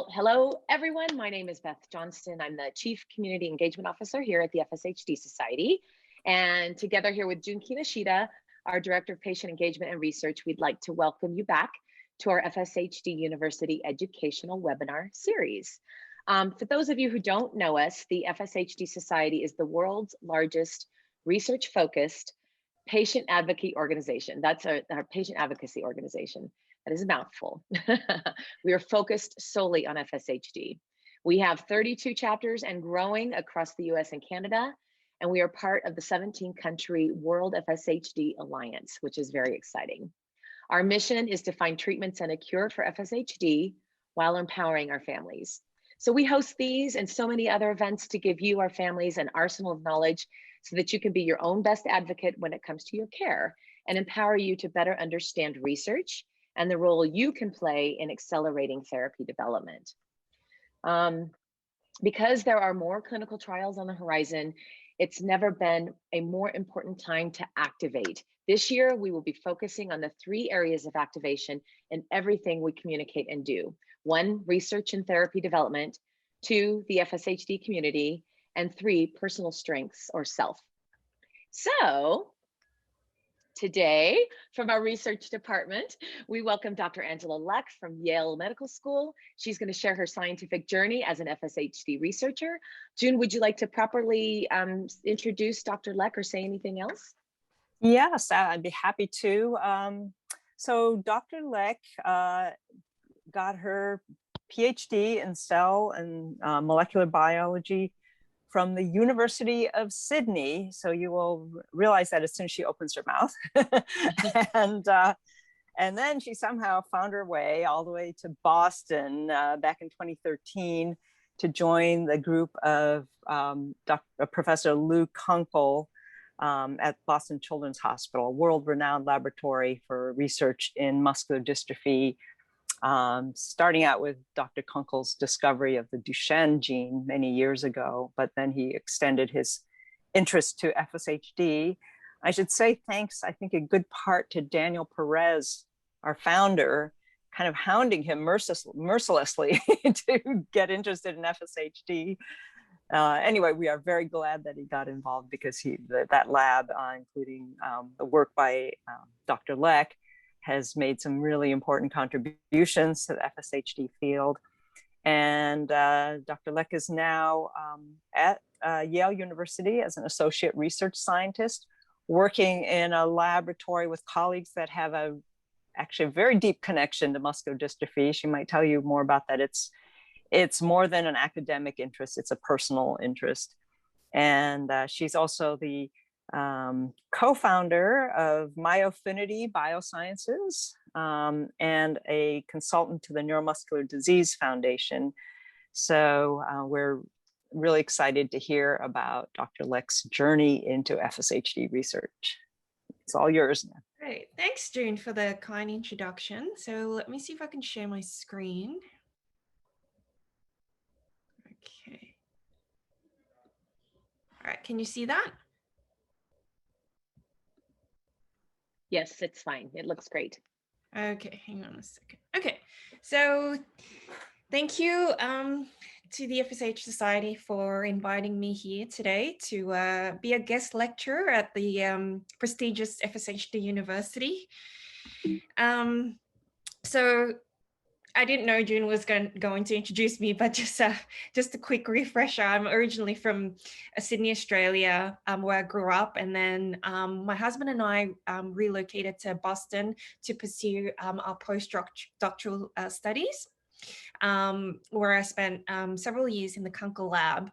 Well, hello, everyone. My name is Beth Johnston. I'm the Chief Community Engagement Officer here at the FSHD Society. And together here with Jun Kinoshita, our Director of Patient Engagement and Research, we'd like to welcome you back to our FSHD University Educational Webinar Series. For those of you who don't know us, the FSHD Society is the world's largest research-focused patient advocacy organization. That's our patient advocacy organization. That is a mouthful. We are focused solely on FSHD. We have 32 chapters and growing across the US and Canada, and we are part of the 17-country World FSHD Alliance, which is very exciting. Our mission is to find treatments and a cure for FSHD while empowering our families. So we host these and so many other events to give you, our families, an arsenal of knowledge so that you can be your own best advocate when it comes to your care and empower you to better understand research and the role you can play in accelerating therapy development. Because there are more clinical trials on the horizon, it's never been a more important time to activate. This year, we will be focusing on the 3 areas of activation in everything we communicate and do. 1, research and therapy development. 2, the FSHD community. And 3, personal strengths or self. So, today, from our research department, we welcome Dr. Angela Leck from Yale Medical School. She's going to share her scientific journey as an FSHD researcher. June, would you like to properly introduce Dr. Leck or say anything else? Yes, I'd be happy to. So Dr. Leck got her PhD in cell and molecular biology from the University of Sydney. So you will realize that as soon as she opens her mouth. And then she somehow found her way all the way to Boston back in 2013 to join the group of Professor Lou Kunkel at Boston Children's Hospital, a world-renowned laboratory for research in muscular dystrophy, starting out with Dr. Kunkel's discovery of the Duchenne gene many years ago, but then he extended his interest to FSHD. I should say thanks, I think, a good part to Daniel Perez, our founder, kind of hounding him mercilessly to get interested in FSHD. Anyway, we are very glad that he got involved because that lab, including the work by Dr. Leck, has made some really important contributions to the FSHD field. And Dr. Leck is now at Yale University as an associate research scientist, working in a laboratory with colleagues that have actually a very deep connection to muscular dystrophy. She might tell you more about that. It's more than an academic interest, it's a personal interest. And she's also the co-founder of MyAffinity Biosciences and a consultant to the Neuromuscular Disease Foundation. So we're really excited to hear about Dr. Leck's journey into FSHD research. It's all yours now. Great. Thanks, June, for the kind introduction. So let me see if I can share my screen. Okay. All right, can you see that? Yes, it's fine. It looks great. Okay, hang on a second. Okay, so thank you to the FSH Society for inviting me here today to be a guest lecturer at the prestigious FSHD University. So I didn't know June was going to introduce me, but just a quick refresher. I'm originally from Sydney, Australia, where I grew up, and then my husband and I relocated to Boston to pursue our postdoctoral studies, where I spent several years in the Kunkel lab.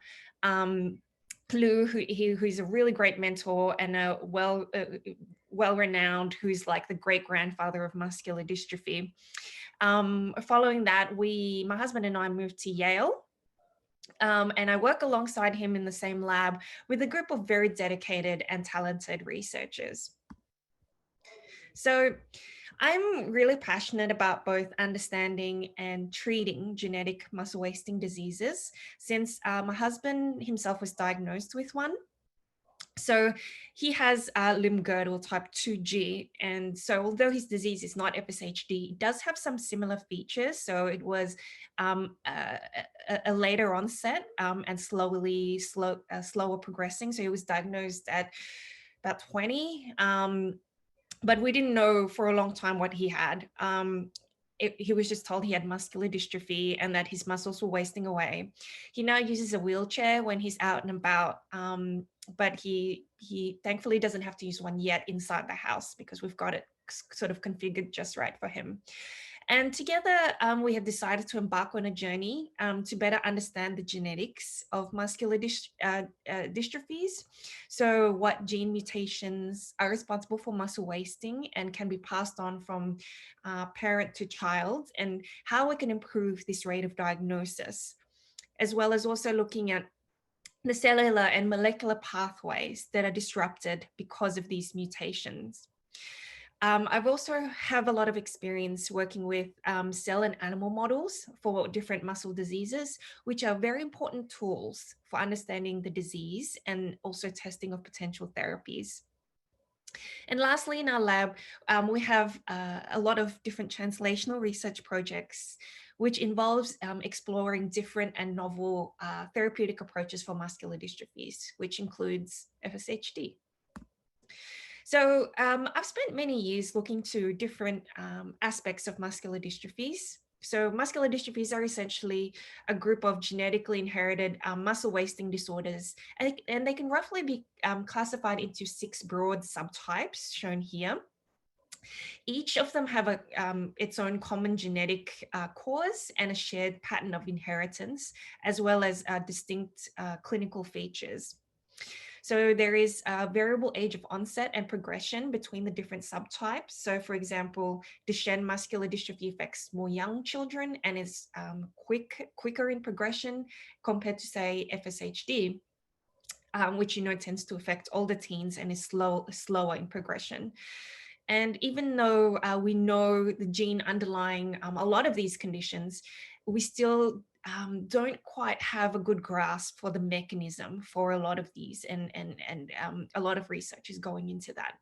Lou, who's a really great mentor and a well-renowned, who's like the great-grandfather of muscular dystrophy. Following that, my husband and I moved to Yale, and I work alongside him in the same lab with a group of very dedicated and talented researchers. So I'm really passionate about both understanding and treating genetic muscle wasting diseases, since my husband himself was diagnosed with one. So he has limb-girdle type 2G. And so although his disease is not FSHD, it does have some similar features. So it was a later onset and slower progressing. So he was diagnosed at about 20. But we didn't know for a long time what he had. He was just told he had muscular dystrophy and that his muscles were wasting away. He now uses a wheelchair when he's out and about, but he thankfully doesn't have to use one yet inside the house because we've got it sort of configured just right for him. And together, we have decided to embark on a journey to better understand the genetics of muscular dystrophies. So what gene mutations are responsible for muscle wasting and can be passed on from parent to child, and how we can improve this rate of diagnosis, as well as also looking at the cellular and molecular pathways that are disrupted because of these mutations. I've also have a lot of experience working with cell and animal models for different muscle diseases, which are very important tools for understanding the disease and also testing of potential therapies. And lastly, in our lab, we have a lot of different translational research projects, which involves exploring different and novel therapeutic approaches for muscular dystrophies, which includes FSHD. So I've spent many years looking to different aspects of muscular dystrophies. So muscular dystrophies are essentially a group of genetically inherited muscle wasting disorders, and they can roughly be classified into 6 broad subtypes shown here. Each of them have its own common genetic cause and a shared pattern of inheritance, as well as distinct clinical features. So there is a variable age of onset and progression between the different subtypes. So for example, Duchenne muscular dystrophy affects more young children and is quicker in progression compared to say FSHD, which tends to affect older teens and is slower in progression. And even though we know the gene underlying a lot of these conditions, we still don't quite have a good grasp for the mechanism for a lot of these, and a lot of research is going into that.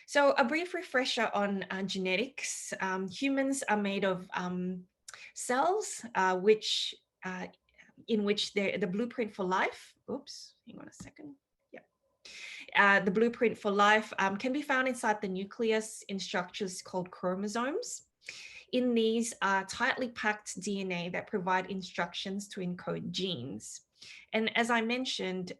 So a brief refresher on genetics. Humans are made of cells, in which the blueprint for life, oops, hang on a second. The blueprint for life can be found inside the nucleus in structures called chromosomes. In these are tightly packed DNA that provide instructions to encode genes. And as I mentioned,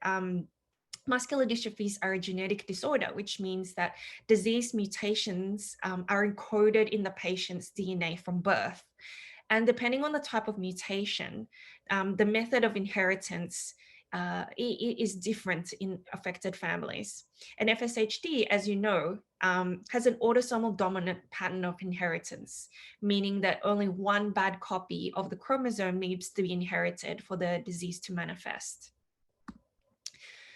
muscular dystrophies are a genetic disorder, which means that disease mutations are encoded in the patient's DNA from birth. And depending on the type of mutation, the method of inheritance is different in affected families. And FSHD, as you know, has an autosomal dominant pattern of inheritance, meaning that only one bad copy of the chromosome needs to be inherited for the disease to manifest.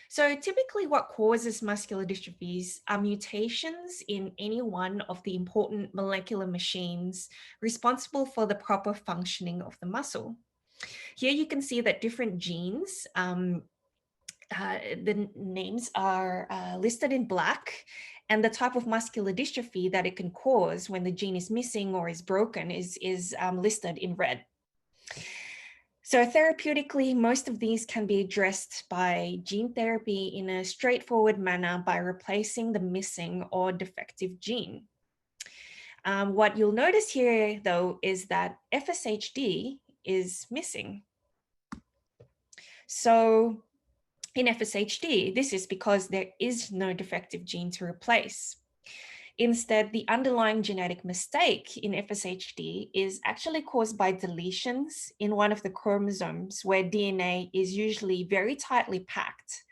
So typically what causes muscular dystrophies are mutations in any one of the important molecular machines responsible for the proper functioning of the muscle. Here you can see that different genes, the names are listed in black, and the type of muscular dystrophy that it can cause when the gene is missing or is broken is listed in red. So therapeutically, most of these can be addressed by gene therapy in a straightforward manner by replacing the missing or defective gene. What you'll notice here, though, is that FSHD is missing. So in FSHD, this is because there is no defective gene to replace. Instead, the underlying genetic mistake in FSHD is actually caused by deletions in one of the chromosomes where DNA is usually very tightly packed.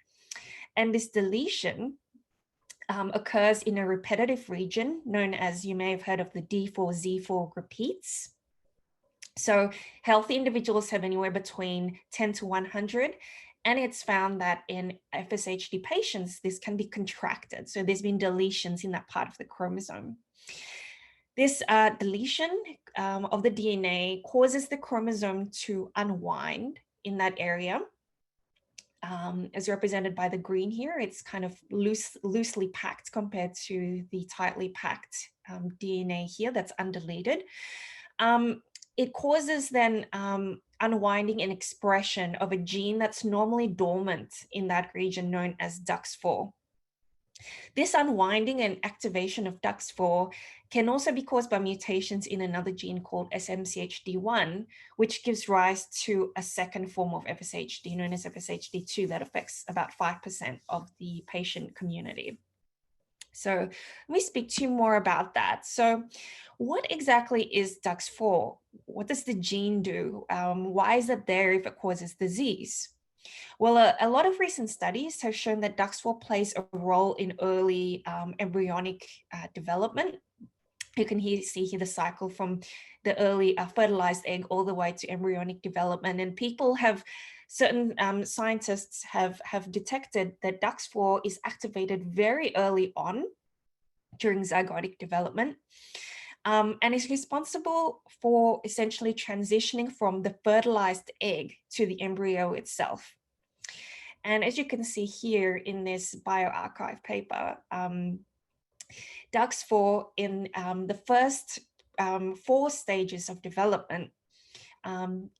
And this deletion occurs in a repetitive region known as, you may have heard of the D4Z4 repeats. So healthy individuals have anywhere between 10 to 100. And it's found that in FSHD patients, this can be contracted. So there's been deletions in that part of the chromosome. This deletion of the DNA causes the chromosome to unwind in that area. as represented by the green here. It's kind of loosely packed compared to the tightly packed DNA here that's undeleted. It causes then unwinding and expression of a gene that's normally dormant in that region known as DUX4. This unwinding and activation of DUX4 can also be caused by mutations in another gene called SMCHD1, which gives rise to a second form of FSHD known as FSHD2 that affects about 5% of the patient community. So let me speak to you more about that. So what exactly is DUX4? What does the gene do? Why is it there if it causes disease? Well, a lot of recent studies have shown that DUX4 plays a role in early embryonic development. You can see here the cycle from the early fertilized egg all the way to embryonic development. And people have, certain scientists have detected that DUX4 is activated very early on during zygotic development. And is responsible for essentially transitioning from the fertilized egg to the embryo itself. And as you can see here in this bioarchive paper, DUX4 in the first 4 stages of development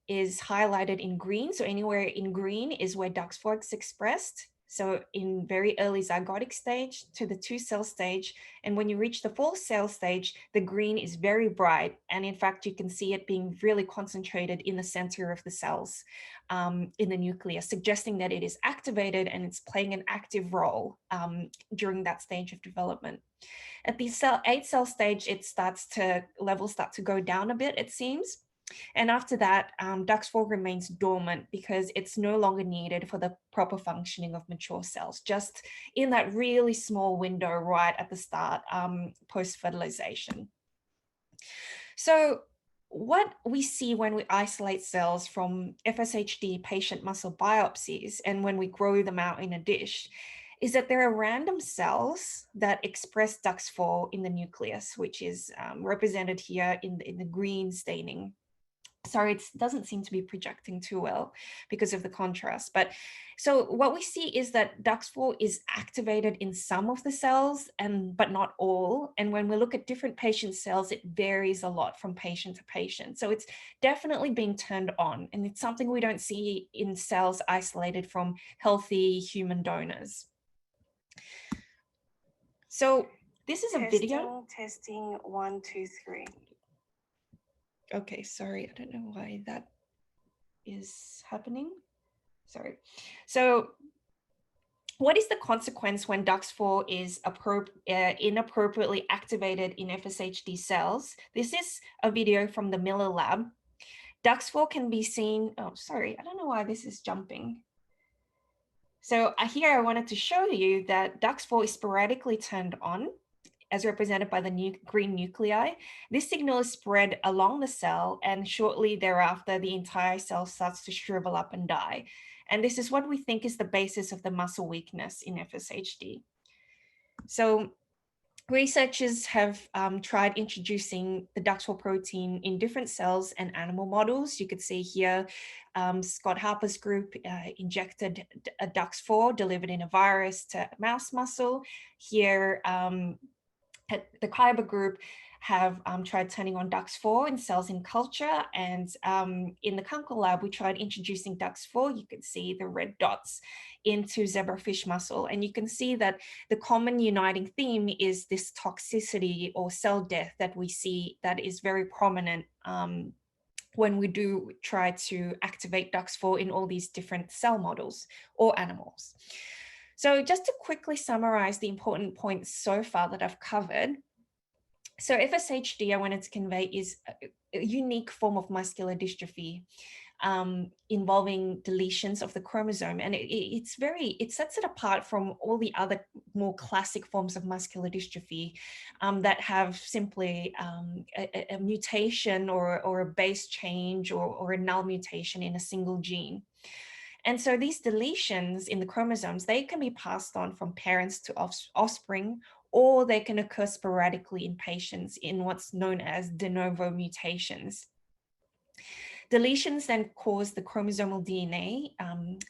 is highlighted in green. So anywhere in green is where DUX4 is expressed. So in very early zygotic stage to the 2-cell stage. And when you reach the 4-cell stage, the green is very bright. And in fact, you can see it being really concentrated in the center of the cells in the nucleus, suggesting that it is activated and it's playing an active role during that stage of development. At the 8-cell stage, levels start to go down a bit, it seems. And after that, DUX4 remains dormant because it's no longer needed for the proper functioning of mature cells, just in that really small window right at the start, post-fertilization. So what we see when we isolate cells from FSHD patient muscle biopsies and when we grow them out in a dish is that there are random cells that express DUX4 in the nucleus, which is represented here in the green staining. Sorry, it doesn't seem to be projecting too well because of the contrast. But so what we see is that DUX4 is activated in some of the cells, but not all. And when we look at different patient cells, it varies a lot from patient to patient. So it's definitely being turned on. And it's something we don't see in cells isolated from healthy human donors. So this is a video. Testing 1, 2, 3. Okay, sorry, I don't know why that is happening. Sorry. So what is the consequence when DUX4 is inappropriately activated in FSHD cells? This is a video from the Miller lab. DUX4 can be seen, oh, sorry, I don't know why this is jumping. So here I wanted to show you that DUX4 is sporadically turned on, as represented by the green nuclei. This signal is spread along the cell, and shortly thereafter, the entire cell starts to shrivel up and die. And this is what we think is the basis of the muscle weakness in FSHD. So researchers have tried introducing the DUX4 protein in different cells and animal models. You could see here, Scott Harper's group injected a DUX4 delivered in a virus to mouse muscle. Here, at the Kaiba group have tried turning on DUX4 in cells in culture. And in the Kunkel lab, we tried introducing DUX4. You can see the red dots into zebrafish muscle. And you can see that the common uniting theme is this toxicity or cell death that we see that is very prominent when we do try to activate DUX4 in all these different cell models or animals. So just to quickly summarize the important points so far that I've covered. So FSHD, I wanted to convey, is a unique form of muscular dystrophy involving deletions of the chromosome. And it sets it apart from all the other more classic forms of muscular dystrophy that have simply a mutation or a base change or a null mutation in a single gene. And so these deletions in the chromosomes, they can be passed on from parents to offspring, or they can occur sporadically in patients in what's known as de novo mutations. Deletions then cause the chromosomal DNA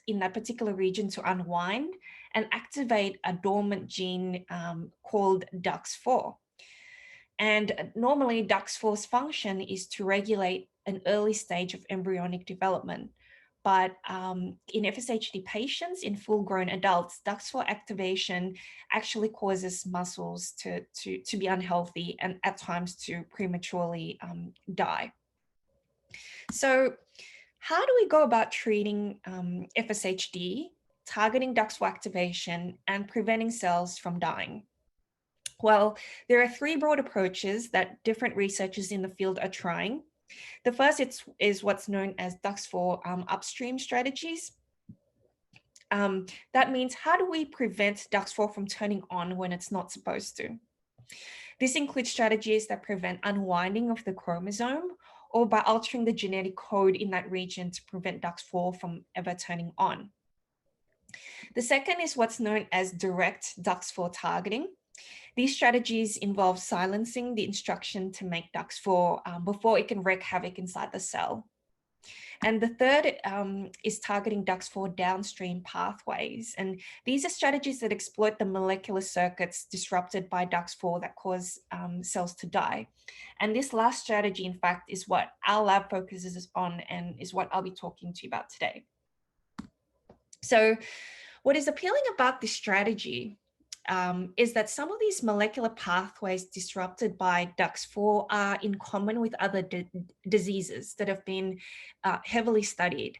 in that particular region to unwind and activate a dormant gene called DUX4. And normally DUX4's function is to regulate an early stage of embryonic development. But in FSHD patients, in full-grown adults, DUX4 activation actually causes muscles to be unhealthy and at times to prematurely die. So how do we go about treating FSHD, targeting DUX4 activation and preventing cells from dying? Well, there are three broad approaches that different researchers in the field are trying. The first is what's known as DUX4 upstream strategies. That means, how do we prevent DUX4 from turning on when it's not supposed to? This includes strategies that prevent unwinding of the chromosome or by altering the genetic code in that region to prevent DUX4 from ever turning on. The second is what's known as direct DUX4 targeting. These strategies involve silencing the instruction to make DUX4 before it can wreak havoc inside the cell. And the third is targeting DUX4 downstream pathways. And these are strategies that exploit the molecular circuits disrupted by DUX4 that cause cells to die. And this last strategy, in fact, is what our lab focuses on and is what I'll be talking to you about today. So what is appealing about this strategy is that some of these molecular pathways disrupted by DUX4 are in common with other diseases that have been heavily studied.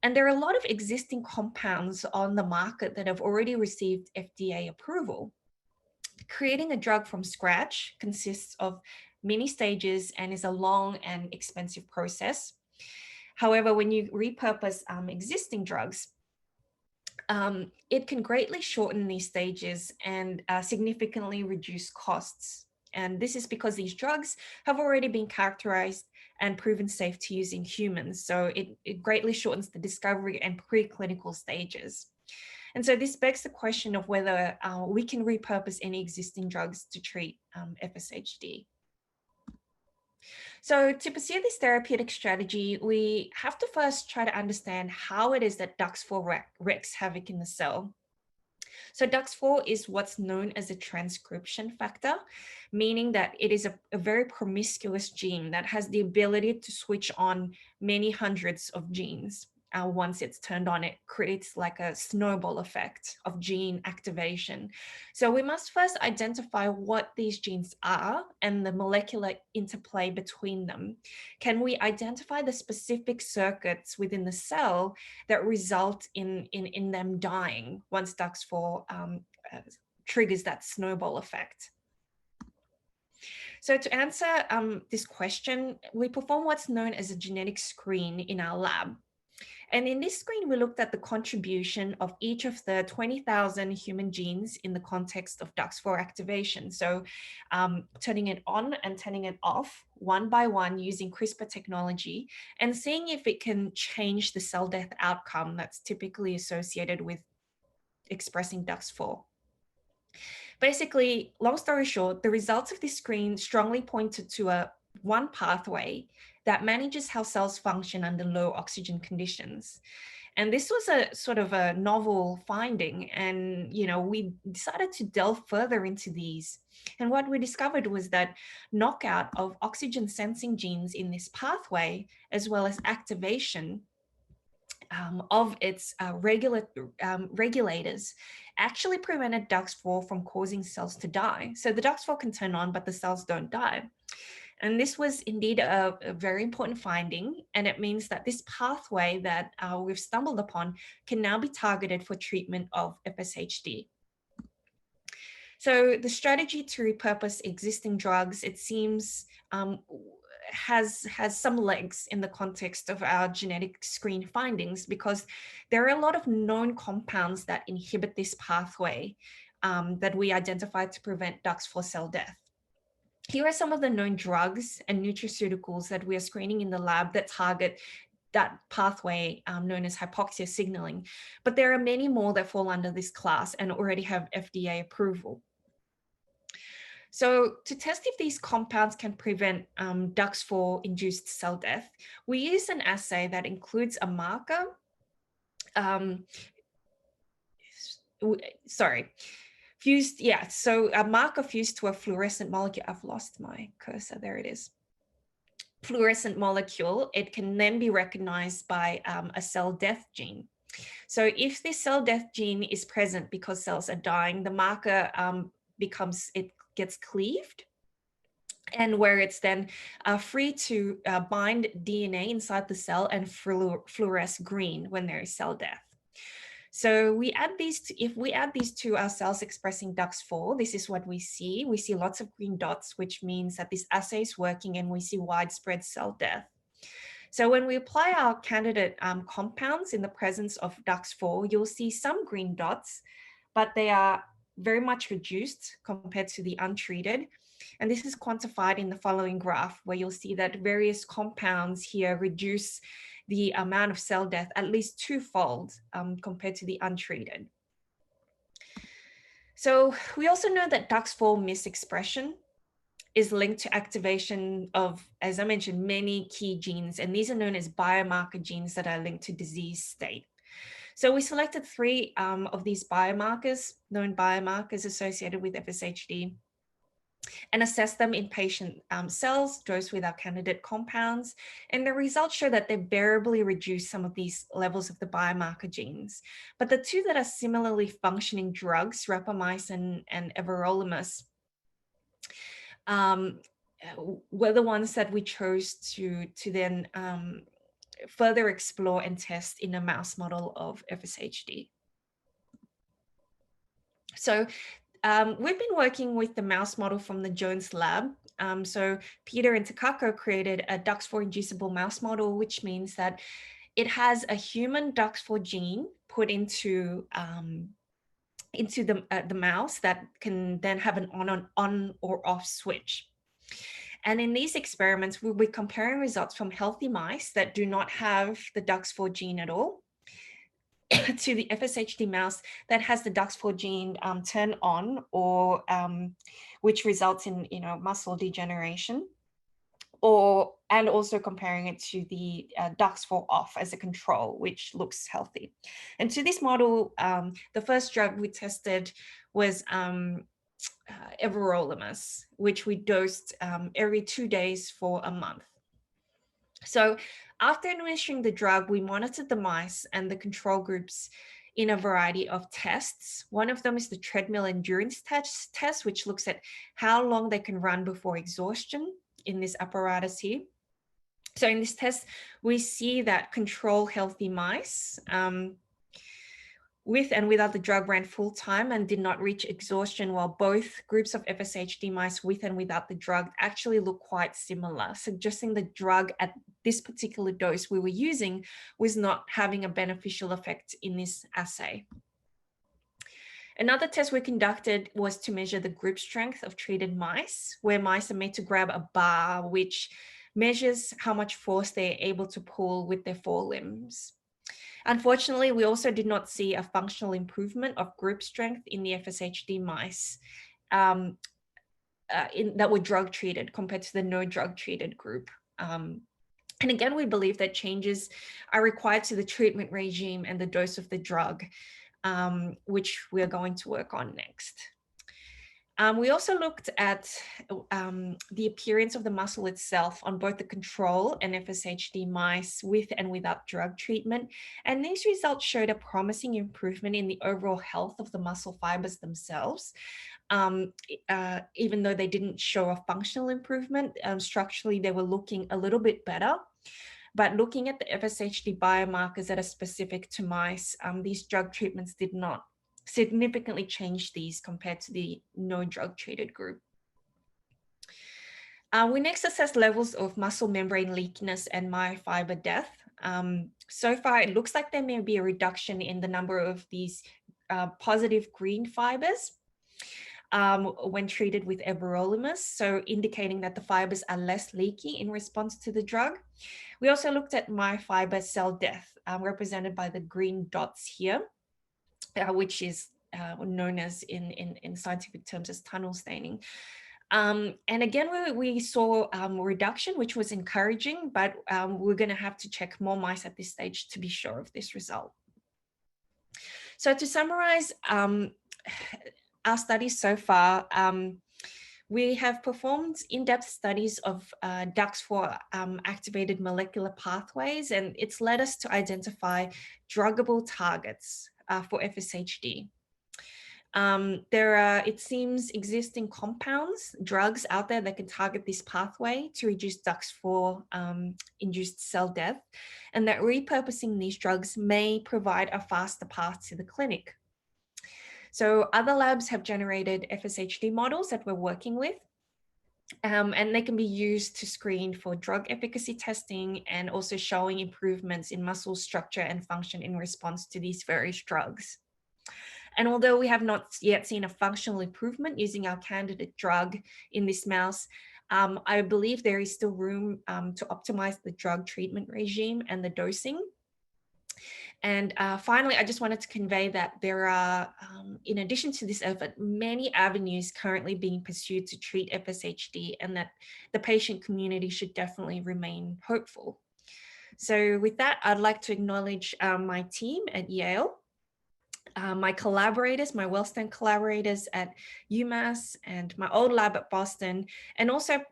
And there are a lot of existing compounds on the market that have already received FDA approval. Creating a drug from scratch consists of many stages and is a long and expensive process. However, when you repurpose existing drugs, it can greatly shorten these stages and significantly reduce costs. And this is because these drugs have already been characterized and proven safe to use in humans. So it greatly shortens the discovery and preclinical stages. And so this begs the question of whether we can repurpose any existing drugs to treat FSHD. So to pursue this therapeutic strategy, we have to first try to understand how it is that DUX4 wreaks havoc in the cell. So DUX4 is what's known as a transcription factor, meaning that it is a very promiscuous gene that has the ability to switch on many hundreds of genes. Once it's turned on, it creates like a snowball effect of gene activation. So we must first identify what these genes are and the molecular interplay between them. Can we identify the specific circuits within the cell that result in them dying once DUX4 triggers that snowball effect? So to answer this question, we perform what's known as a genetic screen in our lab. And in this screen, we looked at the contribution of each of the 20,000 human genes in the context of DUX4 activation. So turning it on and turning it off one by one using CRISPR technology and seeing if it can change the cell death outcome that's typically associated with expressing DUX4. Basically, long story short, the results of this screen strongly pointed to one pathway that manages how cells function under low oxygen conditions. And this was a sort of a novel finding. And, we decided to delve further into these. And what we discovered was that knockout of oxygen sensing genes in this pathway, as well as activation of its regulators, actually prevented DUX4 from causing cells to die. So the DUX4 can turn on, but the cells don't die. And this was indeed a very important finding. And it means that this pathway that we've stumbled upon can now be targeted for treatment of FSHD. So the strategy to repurpose existing drugs, it seems, has some legs in the context of our genetic screen findings, because there are a lot of known compounds that inhibit this pathway that we identified to prevent DUX4 cell death. Here are some of the known drugs and nutraceuticals that we are screening in the lab that target that pathway known as hypoxia signaling. But there are many more that fall under this class and already have FDA approval. So to test if these compounds can prevent DUX4-induced cell death, we use an assay that includes a marker. So a marker fused to a fluorescent molecule. I've lost my cursor, there it is. Fluorescent molecule, it can then be recognized by a cell death gene. So if this cell death gene is present because cells are dying, the marker gets cleaved, and where it's then free to bind DNA inside the cell and fluoresce green when there is cell death. So if we add these to our cells expressing DUX4, this is what we see. We see lots of green dots, which means that this assay is working, and we see widespread cell death. So when we apply our candidate compounds in the presence of DUX4, you'll see some green dots, but they are very much reduced compared to the untreated. And this is quantified in the following graph, where you'll see that various compounds here reduce the amount of cell death at least twofold compared to the untreated. So we also know that DUX4 misexpression is linked to activation of, as I mentioned, many key genes, and these are known as biomarker genes that are linked to disease state. So we selected 3 of these biomarkers, known biomarkers associated with FSHD, and assess them in patient cells dosed with our candidate compounds. And the results show that they variably reduce some of these levels of the biomarker genes. But the 2 that are similarly functioning drugs, rapamycin and everolimus, were the ones that we chose to then further explore and test in a mouse model of FSHD. So we've been working with the mouse model from the Jones lab. So Peter and Takako created a DUX4 inducible mouse model, which means that it has a human DUX4 gene put into the mouse that can then have an on or off switch. And in these experiments, we'll be comparing results from healthy mice that do not have the DUX4 gene at all to the FSHD mouse that has the DUX4 gene turn on, or which results in muscle degeneration, and also comparing it to the DUX4 off as a control, which looks healthy. And to this model, the first drug we tested was everolimus, which we dosed every 2 days for a month. So after administering the drug, we monitored the mice and the control groups in a variety of tests. One of them is the treadmill endurance test, which looks at how long they can run before exhaustion in this apparatus here. So in this test, we see that control healthy mice with and without the drug ran full time and did not reach exhaustion, while both groups of FSHD mice with and without the drug actually look quite similar, suggesting the drug at this particular dose we were using was not having a beneficial effect in this assay. Another test we conducted was to measure the grip strength of treated mice, where mice are made to grab a bar, which measures how much force they're able to pull with their forelimbs. Unfortunately, we also did not see a functional improvement of grip strength in the FSHD mice that were drug treated compared to the no drug treated group. And again, we believe that changes are required to the treatment regime and the dose of the drug, which we are going to work on next. We also looked at the appearance of the muscle itself on both the control and FSHD mice with and without drug treatment. And these results showed a promising improvement in the overall health of the muscle fibers themselves. Even though they didn't show a functional improvement, structurally they were looking a little bit better. But looking at the FSHD biomarkers that are specific to mice, these drug treatments did not significantly change these compared to the no drug treated group. We next assessed levels of muscle membrane leakiness and myofiber death. So far, it looks like there may be a reduction in the number of these positive green fibers when treated with everolimus, so indicating that the fibers are less leaky in response to the drug. We also looked at myofiber cell death, represented by the green dots here, which is known as in scientific terms as tunnel staining. And again, we saw reduction, which was encouraging, but we're going to have to check more mice at this stage to be sure of this result. So to summarize our studies so far, we have performed in-depth studies of DUX4 activated molecular pathways, and it's led us to identify druggable targets for FSHD. There are, it seems, existing compounds, drugs out there that can target this pathway to reduce DUX4 induced cell death, and that repurposing these drugs may provide a faster path to the clinic. So other labs have generated FSHD models that we're working with, and they can be used to screen for drug efficacy testing and also showing improvements in muscle structure and function in response to these various drugs. And although we have not yet seen a functional improvement using our candidate drug in this mouse, I believe there is still room to optimize the drug treatment regime and the dosing. And finally, I just wanted to convey that there are, in addition to this effort, many avenues currently being pursued to treat FSHD, and that the patient community should definitely remain hopeful. So with that, I'd like to acknowledge my team at Yale, my collaborators, my well-known collaborators at UMass and my old lab at Boston, and also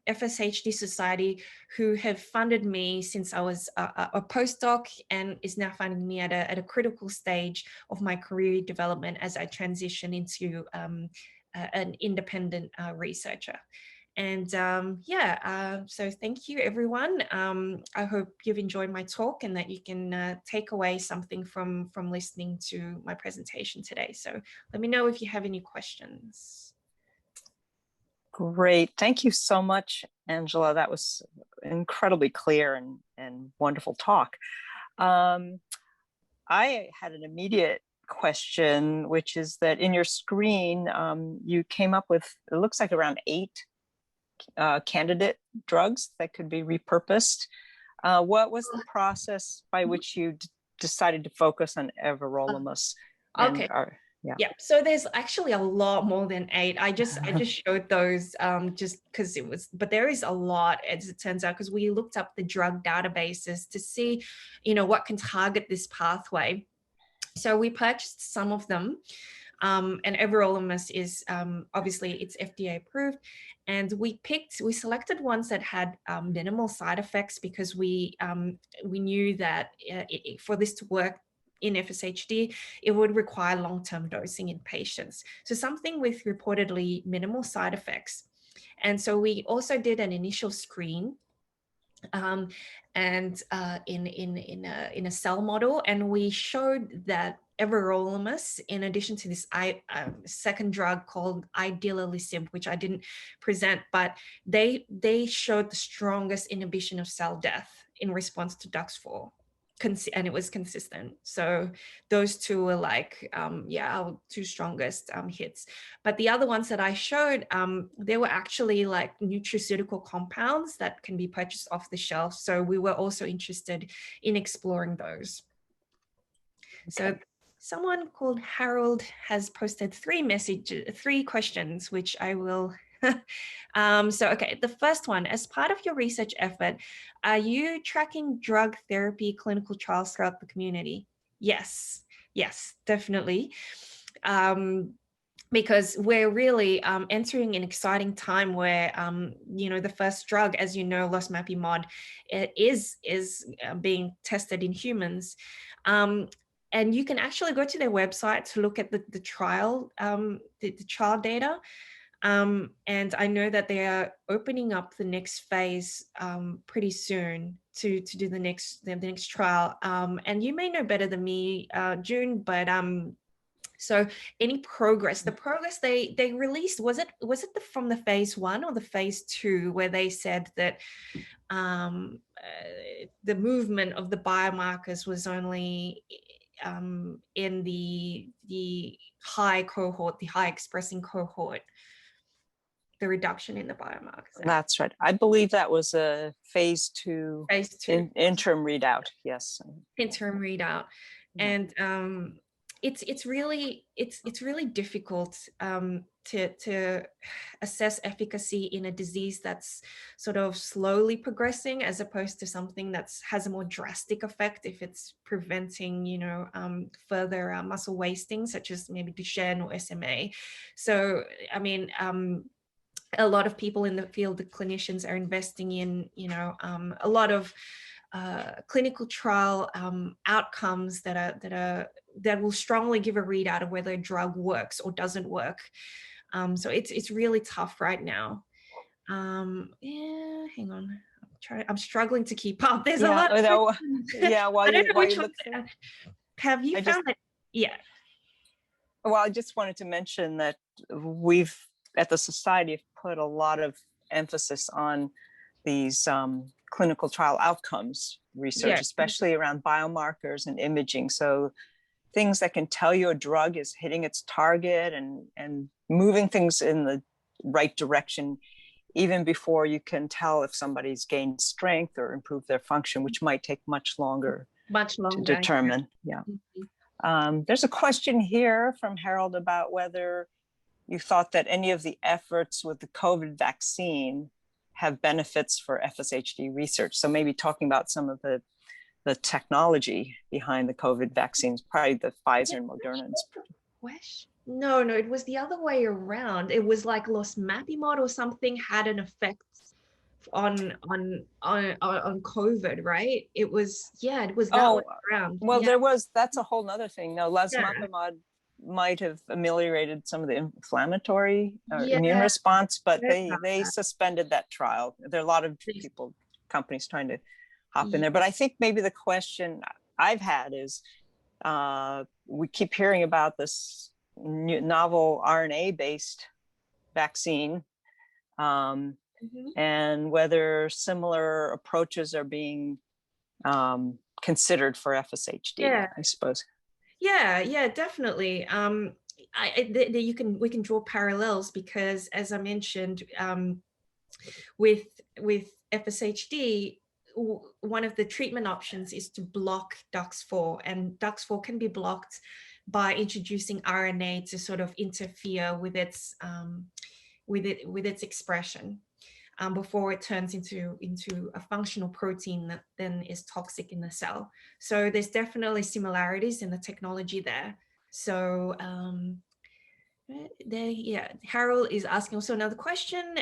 FSHD Society, who have funded me since I was a postdoc and is now funding me at a critical stage of my career development as I transition into an independent researcher. And so thank you, everyone. I hope you've enjoyed my talk and that you can take away something from listening to my presentation today. So let me know if you have any questions. Great. Thank you so much, Angela. That was incredibly clear and wonderful talk. I had an immediate question, which is that in your screen, you came up with, it looks like around 8 candidate drugs that could be repurposed. What was the process by which you decided to focus on everolimus? Okay. Yeah, so there's actually a lot more than 8. I just showed those just because it was, but there is a lot, as it turns out, because we looked up the drug databases to see, what can target this pathway. So we purchased some of them, and everolimus is obviously it's FDA approved, and we selected ones that had minimal side effects because we knew that for this to work in FSHD, it would require long-term dosing in patients. So something with reportedly minimal side effects. And so we also did an initial screen in a cell model, and we showed that everolimus, in addition to this second drug called idelalisib, which I didn't present, but they showed the strongest inhibition of cell death in response to DUX4. And it was consistent. So those two were like, our 2 strongest hits. But the other ones that I showed, they were actually like nutraceutical compounds that can be purchased off the shelf. So we were also interested in exploring those. Okay. So someone called Harold has posted 3 questions, which I will okay, the first one, as part of your research effort, are you tracking drug therapy clinical trials throughout the community? Yes, definitely. Because we're really entering an exciting time where, the first drug, as you know, losmapimod, is being tested in humans. And you can actually go to their website to look at the trial, the trial data. And I know that they are opening up the next phase pretty soon to do the next trial. And you may know better than me, June, but so any progress, the progress they released, was it from the phase 1 or the phase 2 where they said that the movement of the biomarkers was only in the high cohort, the high expressing cohort, the reduction in the biomarkers? That's right. I believe that was a phase 2 interim readout. Yes. Interim readout. Yeah. And it's really difficult to assess efficacy in a disease that's sort of slowly progressing, as opposed to something that's has a more drastic effect if it's preventing, you know, further muscle wasting, such as maybe Duchenne or SMA. So, I mean, a lot of people in the field, the clinicians, are investing in, you know, a lot of clinical trial outcomes that will strongly give a readout of whether a drug works or doesn't work. So it's really tough right now. Yeah, hang on. I'm struggling to keep up. There's a lot of yeah. I don't know which one. Have you found that? Yeah. Well, I just wanted to mention that we've at the Society have put a lot of emphasis on these clinical trial outcomes research, especially around biomarkers and imaging. So things that can tell you a drug is hitting its target and moving things in the right direction, even before you can tell if somebody's gained strength or improved their function, which might take much longer to determine. Yeah. There's a question here from Harold about whether you thought that any of the efforts with the COVID vaccine have benefits for FSHD research. So maybe talking about some of the technology behind the COVID vaccines, probably the Pfizer and Moderna's. No, it was the other way around. It was like losmapimod or something had an effect on COVID, right? It was that way around. Well, that's a whole nother thing. No, losmapimod might have ameliorated some of the inflammatory immune response, but they suspended that trial. There are a lot of companies trying to hop in there. But I think maybe the question I've had is, we keep hearing about this novel RNA-based vaccine, and whether similar approaches are being considered for FSHD, I suppose. Yeah, definitely. We can draw parallels because, as I mentioned, with FSHD, one of the treatment options is to block DUX4, and DUX4 can be blocked by introducing RNA to sort of interfere with its expression before it turns into a functional protein that then is toxic in the cell. So there's definitely similarities in the technology there. So Harold is asking also another question.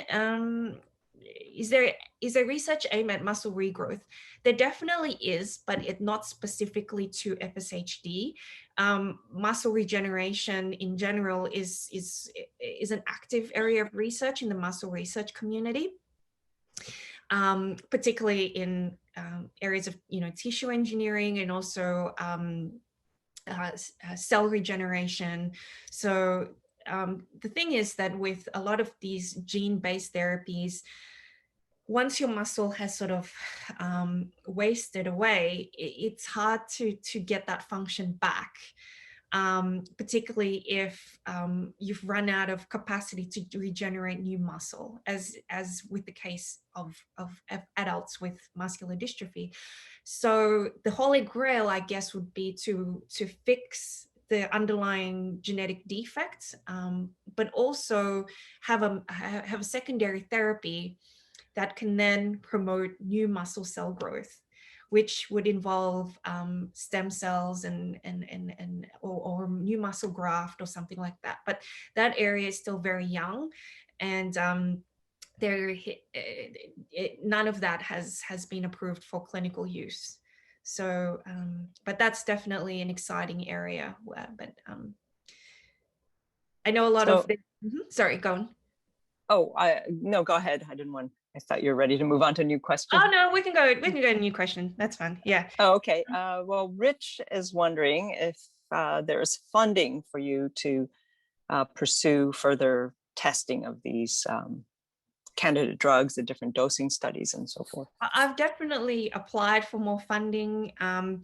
Is there research aimed at muscle regrowth? There definitely is, but it not specifically to FSHD. Muscle regeneration in general is an active area of research in the muscle research community, particularly in areas of tissue engineering and also cell regeneration. So the thing is that with a lot of these gene-based therapies, once your muscle has sort of wasted away, it's hard to get that function back, particularly if you've run out of capacity to regenerate new muscle, as with the case of adults with muscular dystrophy. So the holy grail, I guess, would be to fix the underlying genetic defects, but also have a secondary therapy that can then promote new muscle cell growth, which would involve stem cells or new muscle graft or something like that. But that area is still very young, and none of that has been approved for clinical use. So, but that's definitely an exciting area. But I know a lot of. Sorry, go on. Oh, no, go ahead. I thought you were ready to move on to a new question. Oh no, we can go to a new question. That's fine. Yeah. Oh, okay. Well, Rich is wondering if there's funding for you to pursue further testing of these candidate drugs, the different dosing studies and so forth. I've definitely applied for more funding to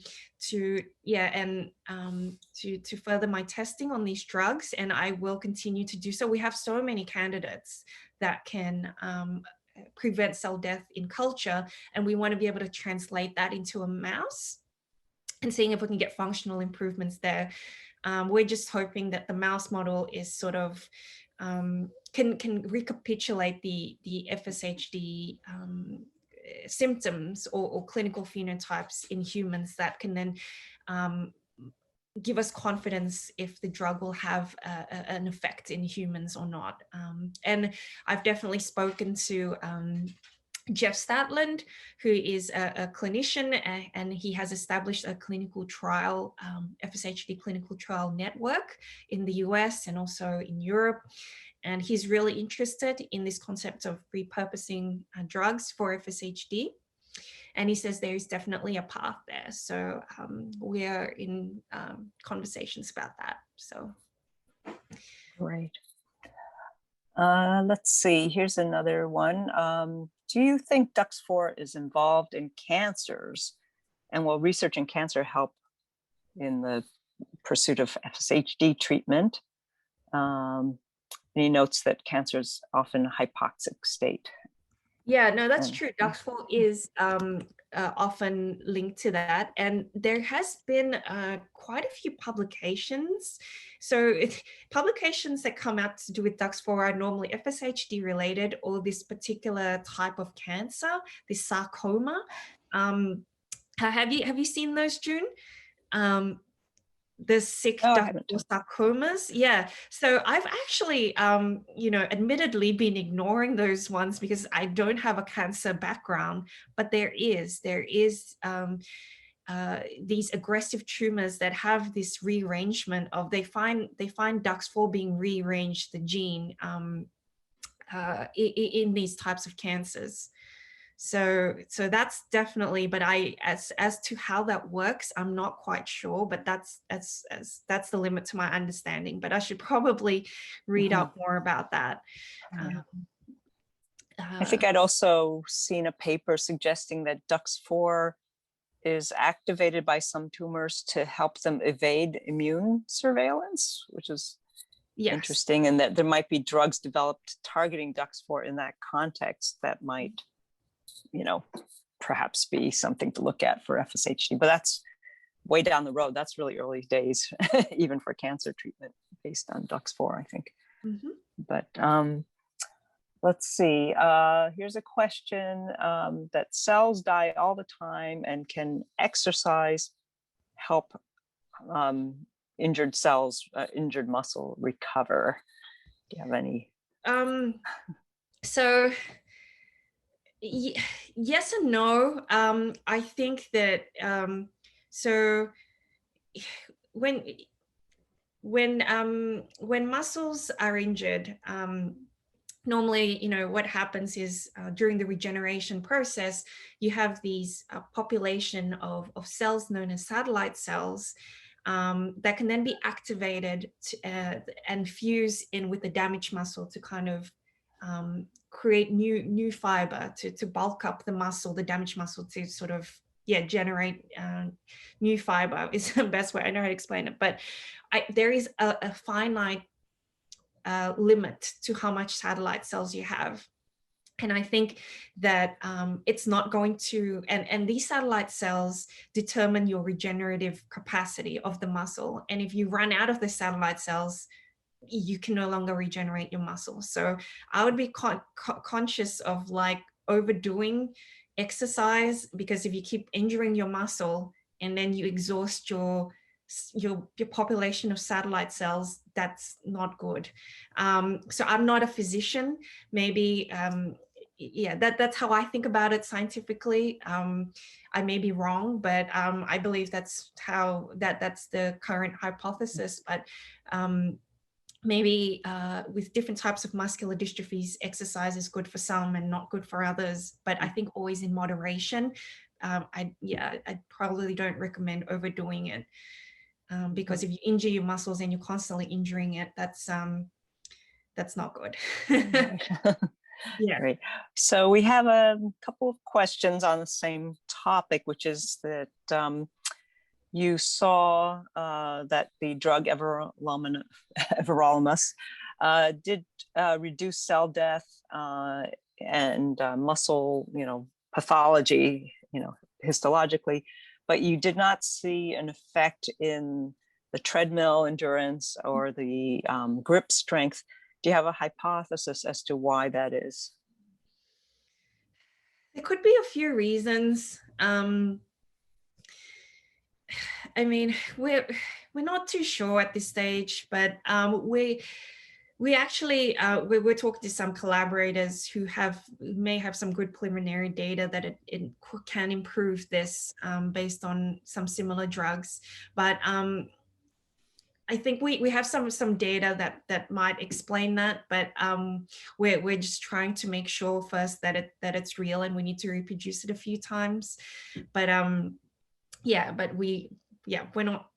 further my testing on these drugs, and I will continue to do so. We have so many candidates that can prevent cell death in culture, and we want to be able to translate that into a mouse and seeing if we can get functional improvements there. We're just hoping that the mouse model is sort of can recapitulate the FSHD symptoms or clinical phenotypes in humans that can then give us confidence if the drug will have an effect in humans or not. And I've definitely spoken to Jeff Statland, who is a clinician, and he has established a clinical trial, FSHD clinical trial network in the US and also in Europe. And he's really interested in this concept of repurposing drugs for FSHD. And he says there is definitely a path there. So we are in conversations about that. So. Great. Let's see, here's another one. Do you think DUX4 is involved in cancers? And will research in cancer help in the pursuit of FSHD treatment? And he notes that cancer is often a hypoxic state. Yeah, no, that's true. DUX4 is often linked to that. And there has been quite a few publications. So publications that come out to do with DUX4 are normally FSHD related or this particular type of cancer, this sarcoma. Have you seen those, June? The sick ductal sarcomas. Yeah. So I've actually, admittedly been ignoring those ones because I don't have a cancer background, but there is these aggressive tumors that have this rearrangement of, they find DUX4 being rearranged, the gene, in these types of cancers. So that's definitely, but as to how that works, I'm not quite sure, but that's the limit to my understanding, but I should probably read up more about that. I think I'd also seen a paper suggesting that DUX4 is activated by some tumors to help them evade immune surveillance, which is interesting, and that there might be drugs developed targeting DUX4 in that context that might, perhaps be something to look at for FSHD, but that's way down the road. That's really early days, even for cancer treatment based on DUX4, I think. But let's see, here's a question that cells die all the time, and can exercise help injured cells, injured muscle recover? Do you have any? So yes and no. I think that so when muscles are injured, normally, what happens is during the regeneration process, you have these population of cells known as satellite cells that can then be activated and fuse in with the damaged muscle to kind of create new fiber to bulk up the muscle, the damaged muscle, to sort of generate new fiber is the best way I know how to explain it. But there is a finite limit to how much satellite cells you have. And I think that it's not going to, and these satellite cells determine your regenerative capacity of the muscle. And if you run out of the satellite cells, you can no longer regenerate your muscle. So I would be conscious of like overdoing exercise, because if you keep injuring your muscle and then you exhaust your population of satellite cells, that's not good. So I'm not a physician. Maybe, that's how I think about it scientifically. I may be wrong, but I believe that's how that's the current hypothesis. But maybe with different types of muscular dystrophies, exercise is good for some and not good for others. But I think always in moderation. I probably don't recommend overdoing it. Because if you injure your muscles and you're constantly injuring it, that's not good. Great. So we have a couple of questions on the same topic, which is that you saw that the drug everolimus did reduce cell death and muscle, pathology, histologically, but you did not see an effect in the treadmill endurance or the grip strength. Do you have a hypothesis as to why that is? There could be a few reasons. I mean, we're not too sure at this stage, but we actually we're talking to some collaborators who may have some good preliminary data that it can improve this based on some similar drugs. But I think we have some data that might explain that, but we're just trying to make sure first that it's real, and we need to reproduce it a few times. But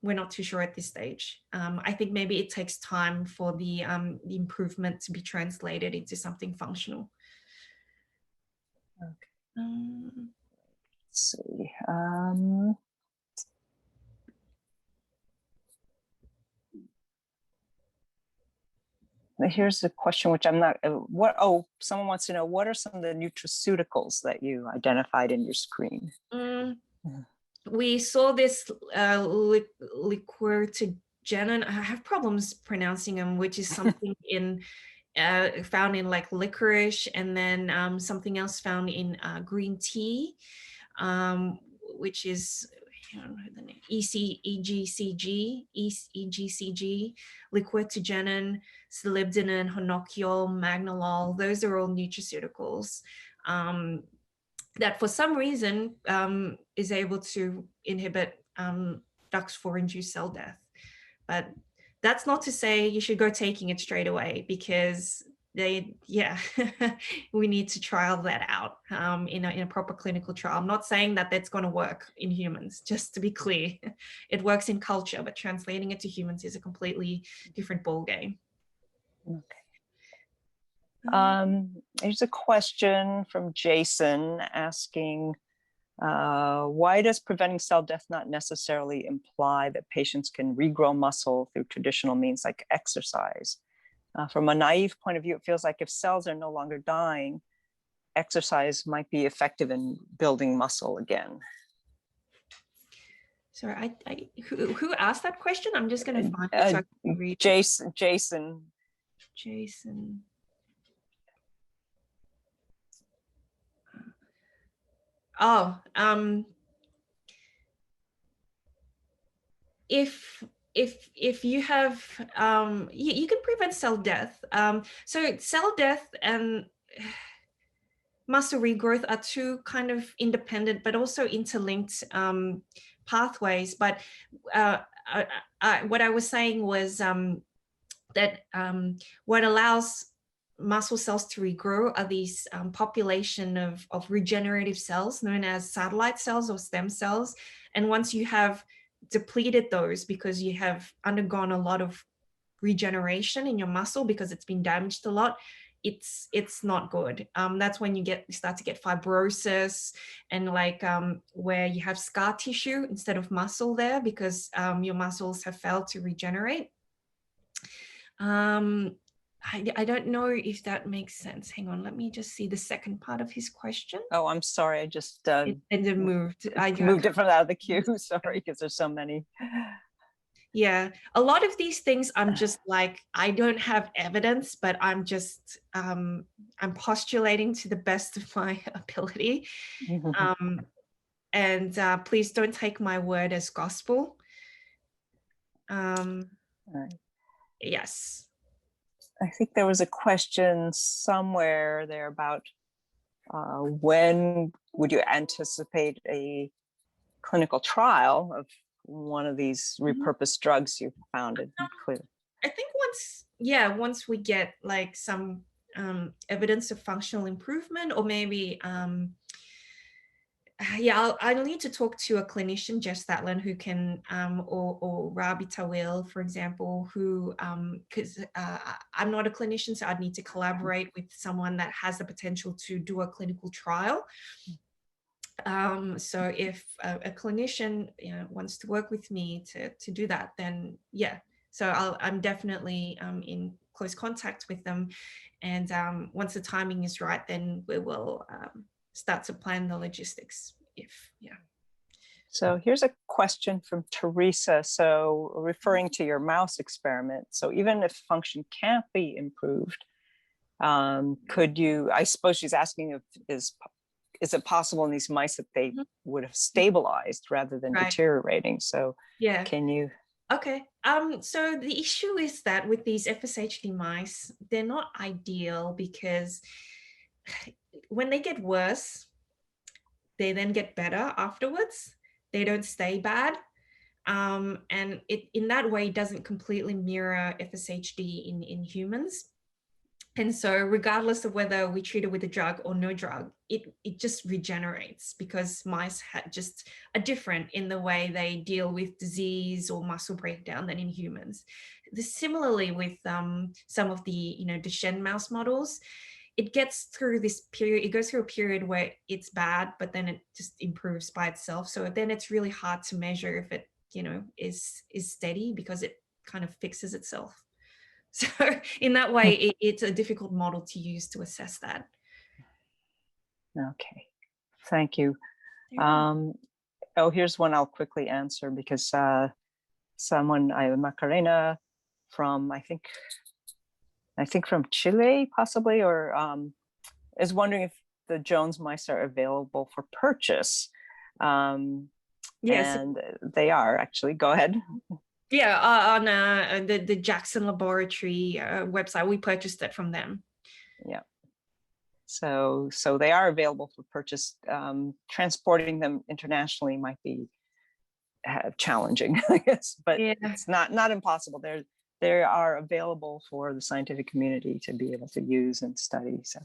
we're not too sure at this stage. I think maybe it takes time for the improvement to be translated into something functional. Okay. Let's see. Here's a question which I'm not, someone wants to know, what are some of the nutraceuticals that you identified in your screen? We saw this liquortigenin. I have problems pronouncing them, which is something found in like licorice, and then something else found in green tea, which is EGCG, liquortigenin, molybdenum, honokiol, magnolol. Those are all nutraceuticals that for some reason is able to inhibit DUX4-induced cell death. But that's not to say you should go taking it straight away, because we need to trial that out in a proper clinical trial. I'm not saying that that's going to work in humans, just to be clear. It works in culture, but translating it to humans is a completely different ballgame. Okay. Here's a question from Jason asking, why does preventing cell death not necessarily imply that patients can regrow muscle through traditional means like exercise? From a naive point of view, it feels like if cells are no longer dying, exercise might be effective in building muscle again. Sorry, who asked that question? I'm just going to find it so I can read. Jason. Oh, if you have, you can prevent cell death. So cell death and muscle regrowth are two kind of independent, but also interlinked pathways. But what I was saying was that what allows muscle cells to regrow are these population of regenerative cells known as satellite cells or stem cells. And once you have depleted those because you have undergone a lot of regeneration in your muscle because it's been damaged a lot, it's not good. That's when you start to get fibrosis and like where you have scar tissue instead of muscle there because your muscles have failed to regenerate. I don't know if that makes sense. Hang on, let me just see the second part of his question. Oh, I'm sorry. I just it moved. I moved it from out of the queue. Sorry, because there's so many. Yeah, a lot of these things I'm just like, I don't have evidence, but I'm just I'm postulating to the best of my ability. And please don't take my word as gospel. Right. Yes. I think there was a question somewhere there about when would you anticipate a clinical trial of one of these repurposed drugs you founded? I think once we get like some evidence of functional improvement, or maybe I'll need to talk to a clinician, Jess Statland, who can, or Rabi Tawil, for example, who, because I'm not a clinician, so I'd need to collaborate with someone that has the potential to do a clinical trial. So if a clinician wants to work with me to do that, then yeah. So I'm definitely in close contact with them. And once the timing is right, then we will start to plan the logistics. So here's a question from Teresa. So referring to your mouse experiment, so even if function can't be improved, could you, I suppose she's asking if is it possible in these mice that they would have stabilized rather than deteriorating? So yeah, can you? Okay, so the issue is that with these FSHD mice, they're not ideal because when they get worse, they then get better afterwards. They don't stay bad. And it in that way doesn't completely mirror FSHD in humans. And so regardless of whether we treat it with a drug or no drug, it just regenerates because mice just are different in the way they deal with disease or muscle breakdown than in humans. Similarly with some of the Duchenne mouse models, it gets through this period, it goes through a period where it's bad, but then it just improves by itself. So then it's really hard to measure if it is steady because it kind of fixes itself. So in that way, it's a difficult model to use to assess that. Okay, thank you. Oh, here's one I'll quickly answer because someone, Macarena from, I think from Chile possibly, or is wondering if the Jones mice are available for purchase. Yes. And they are actually, go ahead. Yeah, on the Jackson Laboratory website, we purchased it from them. Yeah. So they are available for purchase. Transporting them internationally might be challenging, I guess, but it's not impossible. They are available for the scientific community to be able to use and study. So,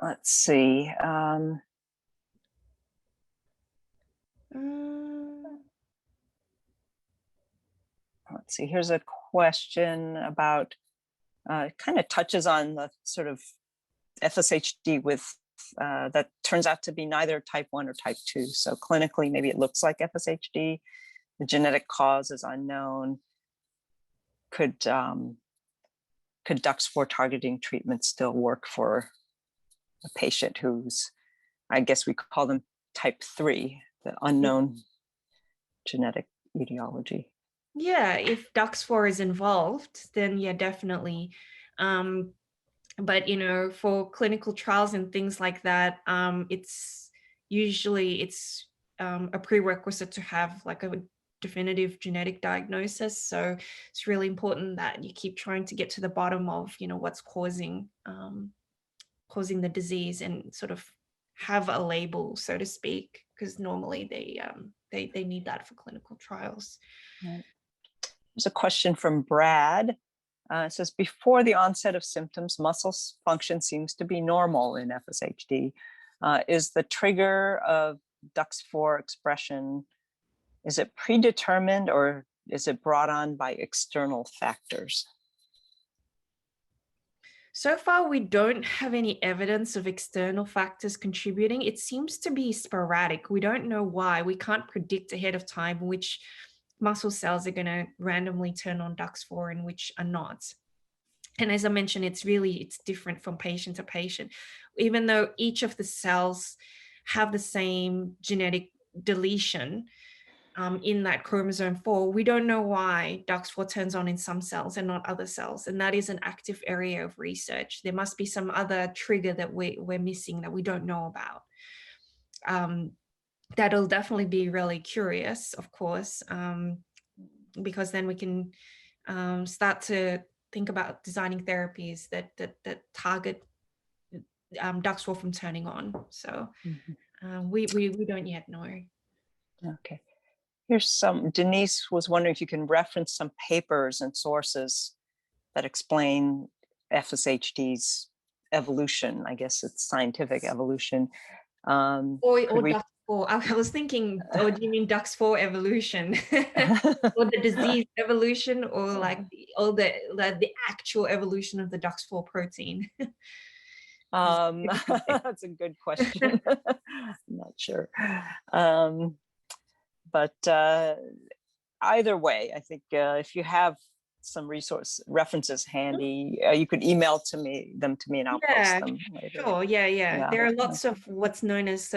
let's see. Let's see, here's a question about, kind of touches on the sort of FSHD with, that turns out to be neither type 1 or type 2. So clinically, maybe it looks like FSHD. The genetic cause is unknown. Could DUX4 targeting treatment still work for a patient who's, I guess we call them type 3, the unknown genetic etiology? Yeah, if DUX4 is involved, then yeah, definitely. But for clinical trials and things like that, it's usually a prerequisite to have like a definitive genetic diagnosis. So it's really important that you keep trying to get to the bottom of what's causing the disease and sort of have a label, so to speak, because normally they need that for clinical trials. Right. There's a question from Brad. It says, before the onset of symptoms, muscle function seems to be normal in FSHD. Is the trigger of DUX4 expression, is it predetermined or is it brought on by external factors? So far, we don't have any evidence of external factors contributing. It seems to be sporadic. We don't know why. We can't predict ahead of time which muscle cells are going to randomly turn on DUX4 and which are not. And as I mentioned, it's different from patient to patient. Even though each of the cells have the same genetic deletion in that chromosome 4, we don't know why DUX4 turns on in some cells and not other cells. And that is an active area of research. There must be some other trigger that we're missing that we don't know about. That'll definitely be really curious, of course, because then we can start to think about designing therapies that target DUX4 from turning on. So we don't yet know. Okay. Here's some, Denise was wondering if you can reference some papers and sources that explain FSHD's evolution. I guess it's scientific evolution. Or DUX4. I was thinking, or do you mean DUX4 evolution? Or the disease evolution, or like the actual evolution of the DUX4 protein? That's a good question. I'm not sure. But either way, I think if you have some resource references handy. You could email them to me and I'll post them later. Sure. Yeah. There are lots of what's known as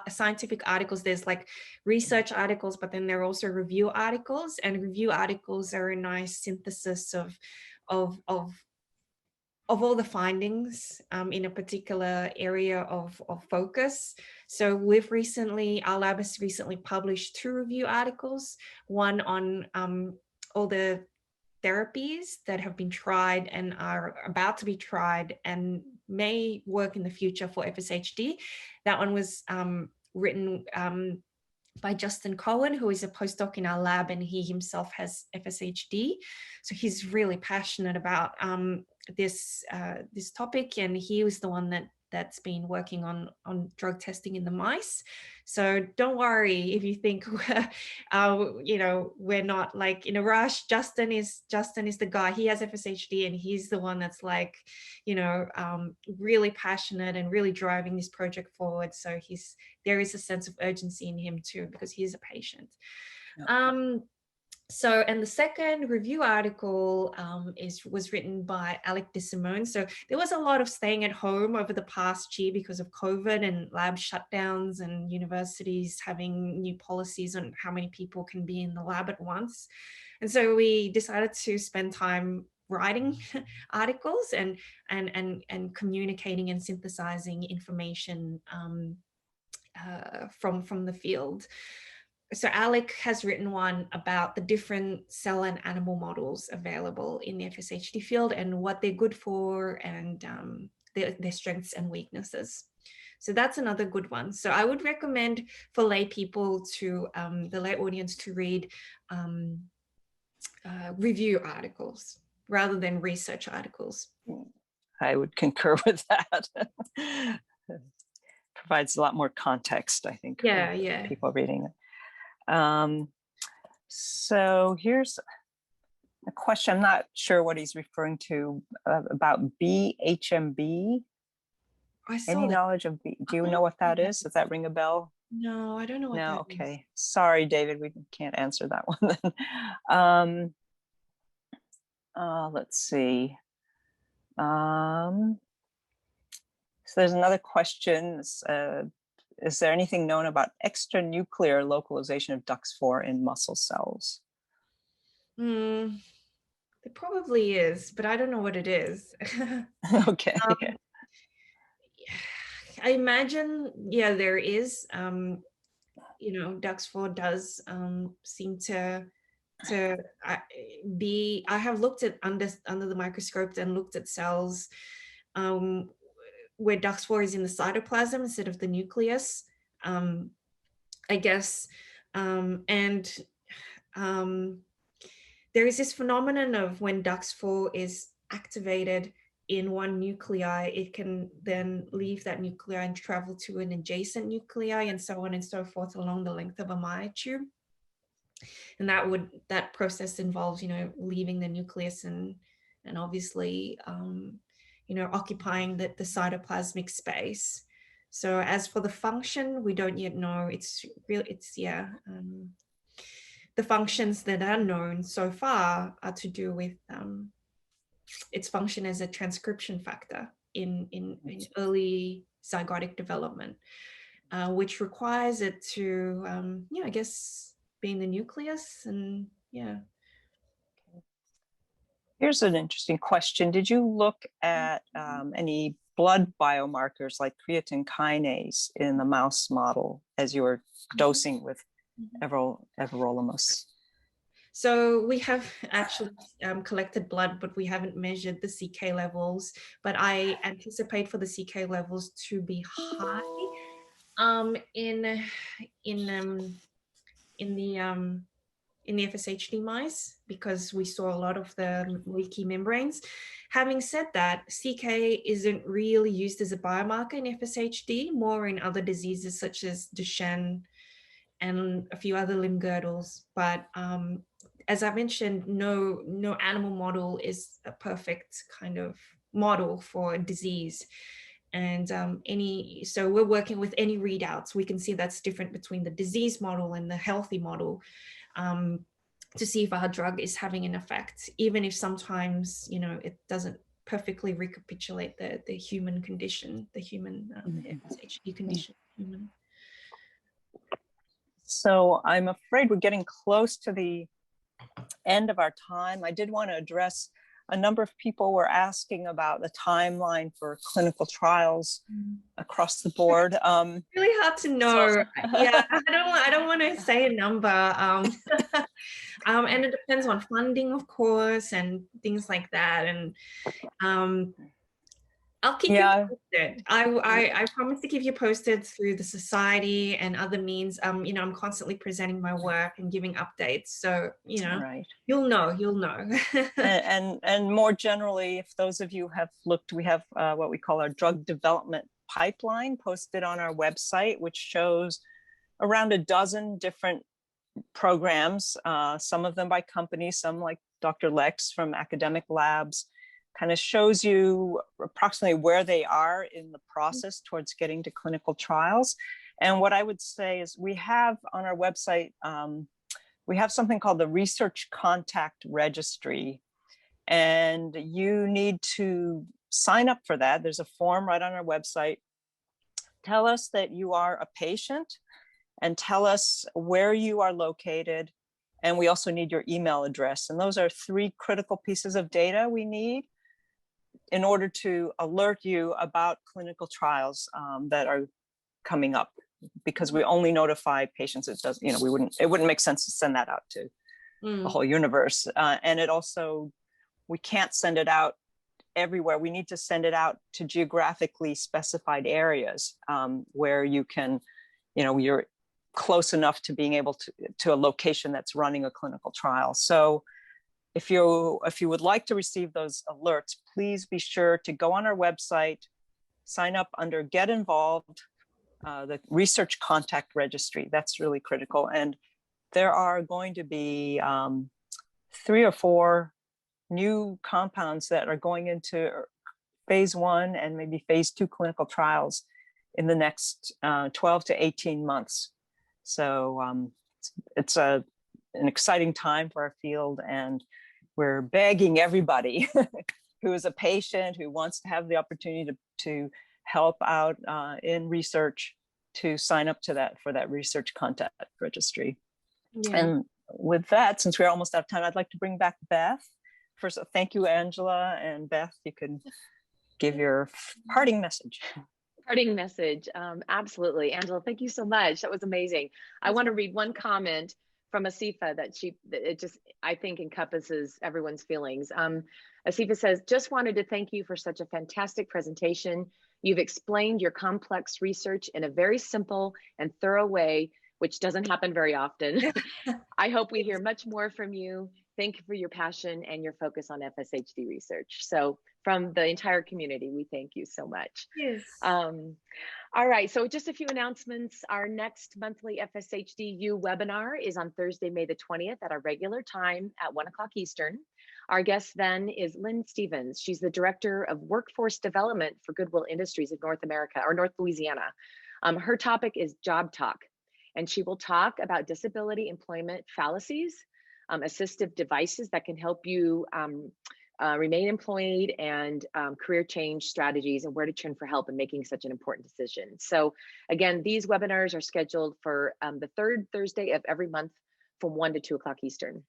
scientific articles. There's like research articles, but then there are also review articles, and review articles are a nice synthesis of all the findings in a particular area of focus. So our lab has recently published 2 review articles, one on all the therapies that have been tried and are about to be tried and may work in the future for FSHD. That one was written by Justin Cohen, who is a postdoc in our lab, and he himself has FSHD. So he's really passionate about this topic, and he was the one that's been working on drug testing in the mice. So don't worry if you think we're not like in a rush. Justin is the guy. He has FSHD, and he's the one that's like, really passionate and really driving this project forward. So there is a sense of urgency in him too, because he's a patient. Yeah. And the second review article was written by Alec DeSimone. So there was a lot of staying at home over the past year because of COVID and lab shutdowns and universities having new policies on how many people can be in the lab at once. And so we decided to spend time writing articles and communicating and synthesizing information from the field. So Alec has written one about the different cell and animal models available in the FSHD field and what they're good for, and their strengths and weaknesses. So that's another good one. So I would recommend for lay people the lay audience to read review articles rather than research articles. I would concur with that. Provides a lot more context, I think. Yeah. People reading it. So here's a question. I'm not sure what he's referring to about BHMB. Any knowledge of B? Do you know what that is? Does that ring a bell? No, I don't know what that is. Okay. Sorry, David, we can't answer that one then. Let's see. So there's another question. Is there anything known about extranuclear localization of DUX4 in muscle cells? There probably is, but I don't know what it is. Okay. I imagine, there is. DUX4 does seem to be. I have looked at under the microscope and looked at cells where DUX4 is in the cytoplasm instead of the nucleus, I guess. There is this phenomenon of when DUX4 is activated in one nuclei, it can then leave that nuclei and travel to an adjacent nuclei and so on and so forth along the length of a myotube. And that process involves, leaving the nucleus and obviously, occupying the cytoplasmic space. So as for the function, we don't yet know. The functions that are known so far are to do with its function as a transcription factor in early zygotic development, which requires it to, I guess, be in the nucleus and Here's an interesting question. Did you look at any blood biomarkers like creatine kinase in the mouse model as you were dosing with everolimus? So we have actually collected blood, but we haven't measured the CK levels. But I anticipate for the CK levels to be high in the FSHD mice, because we saw a lot of the leaky membranes. Having said that, CK isn't really used as a biomarker in FSHD, more in other diseases such as Duchenne and a few other limb girdles. But as I mentioned, no animal model is a perfect kind of model for a disease. And so we're working with any readouts. We can see that's different between the disease model and the healthy model. to see if our drug is having an effect, even if sometimes, you know, it doesn't perfectly recapitulate the human condition, the human FSHD condition. Human. So I'm afraid we're getting close to the end of our time. I did want to address a number of people were asking about the timeline for clinical trials across the board. Really hard to know. Yeah, I don't want to say a number. And it depends on funding, of course, and things like that. And I'll keep you posted. I promise to keep you posted through the society and other means. You know, I'm constantly presenting my work and giving updates. So, you know, you'll know. and more generally, if those of you have looked, we have what we call our drug development pipeline posted on our website, which shows around a dozen different programs, some of them by companies, some like Dr. Leck's from academic labs, kind of shows you approximately where they are in the process towards getting to clinical trials. And what I would say is we have on our website, we have something called the Research Contact Registry, and you need to sign up for that. There's a form right on our website. Tell us that you are a patient and tell us where you are located. And we also need your email address. And those are 3 critical pieces of data we need in order to alert you about clinical trials that are coming up, because we only notify patients. It does, you know, it wouldn't make sense to send that out to the whole universe. And it also, we can't send it out everywhere. We need to send it out to geographically specified areas where you can, you know, you're close enough to being able to a location that's running a clinical trial. So if you would like to receive those alerts, please be sure to go on our website, sign up under Get Involved, the Research Contact Registry. That's really critical. And there are going to be 3 or 4 new compounds that are going into phase 1 and maybe phase 2 clinical trials in the next 12 to 18 months. So it's an exciting time for our field, and we're begging everybody who is a patient, who wants to have the opportunity to help out in research, to sign up to that, for that Research Contact Registry. Yeah. And with that, since we're almost out of time, I'd like to bring back Beth. First, thank you, Angela, and Beth, you can give your parting message. Parting message, absolutely. Angela, thank you so much. That was amazing. I want to read one comment from Asifa that it just, I think, encompasses everyone's feelings. Asifa says, just wanted to thank you for such a fantastic presentation. You've explained your complex research in a very simple and thorough way, which doesn't happen very often. I hope we hear much more from you. Thank you for your passion and your focus on FSHD research. So from the entire community, we thank you so much. Yes. All right, so just a few announcements. Our next monthly FSHDU webinar is on Thursday, May the 20th at our regular time at 1 o'clock Eastern. Our guest then is Lynn Stevens. She's the Director of Workforce Development for Goodwill Industries of North America, or North Louisiana. Her topic is Job Talk, and she will talk about disability employment fallacies, assistive devices that can help you remain employed, and career change strategies, and where to turn for help in making such an important decision. So again, these webinars are scheduled for the 3rd Thursday of every month from 1 to 2 o'clock Eastern.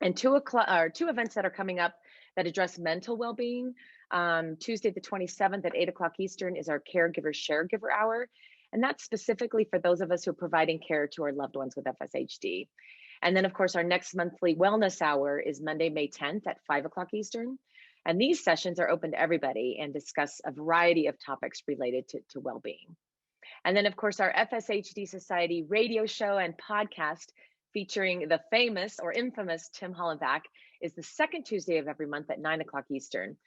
And 2 events that are coming up that address mental well-being. Tuesday the 27th at 8 o'clock Eastern is our Caregiver Sharegiver Hour. And that's specifically for those of us who are providing care to our loved ones with FSHD. And then, of course, our next monthly wellness hour is Monday, May 10th at 5 o'clock Eastern. And these sessions are open to everybody and discuss a variety of topics related to well-being. And then, of course, our FSHD Society radio show and podcast featuring the famous or infamous Tim Hollenbach is the 2nd Tuesday of every month at 9 o'clock Eastern.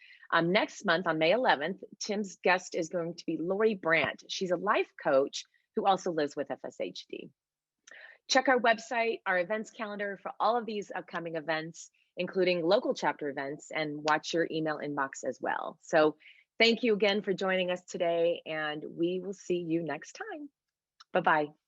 Next month, on May 11th, Tim's guest is going to be Lori Brandt. She's a life coach who also lives with FSHD. Check our website, our events calendar for all of these upcoming events, including local chapter events, and watch your email inbox as well. So thank you again for joining us today, and we will see you next time. Bye-bye.